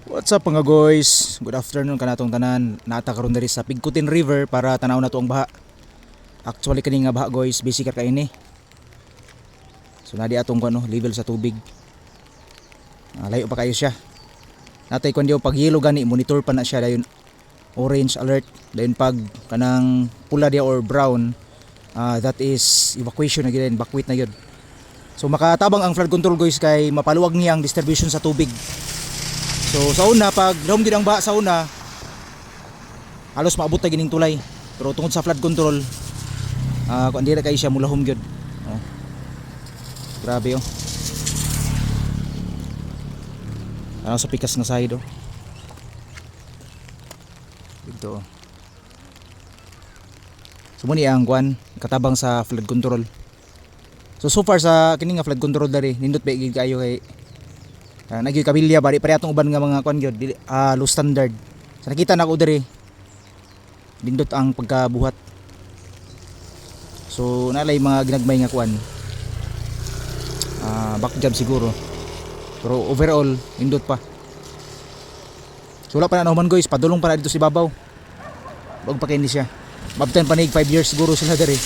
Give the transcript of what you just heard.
What's up mga guys? Good afternoon kanatong tanan. Naata karon diri sa Pigkutin River para tanaw na to ang baha. Actually kani nga baha guys, busy ka kaini. So nadi atong kuno level sa tubig. Layo pa kayo siya. Natay kun diyo pag yellow gani monitor pa na siya dayon orange alert. Dayon pag kanang pula dia or brown, that is evacuation na gyud, evacuate na gyud. So makatabang ang flood control guys kay mapaluwag niya ang distribution sa tubig. So sa una pag dahom gid ang baha sa una, halos maabot ta gining tulay. Pero tungod sa flood control, kung dira kay siya mulahom gyud. Oh. Grabe oh. Sa pikas nga side oh. Dito. Oh. So muni ang kwan katabang sa flood control. So far sa kini nga flood control dari nindot ba gid kayo kay nagyoy kabilya bari pare atong uban nga mga kwan gyud low standard. So nakita na ko diri nindot ang pagkabuhat. So nalay mga ginagmay nga kwan. Back job siguro. Pero overall nindot pa. So wala pa na naman guys, padulong pa na dito si babaw. Wag pa kini siya. Mabtan panig 5 years siguro sila diri.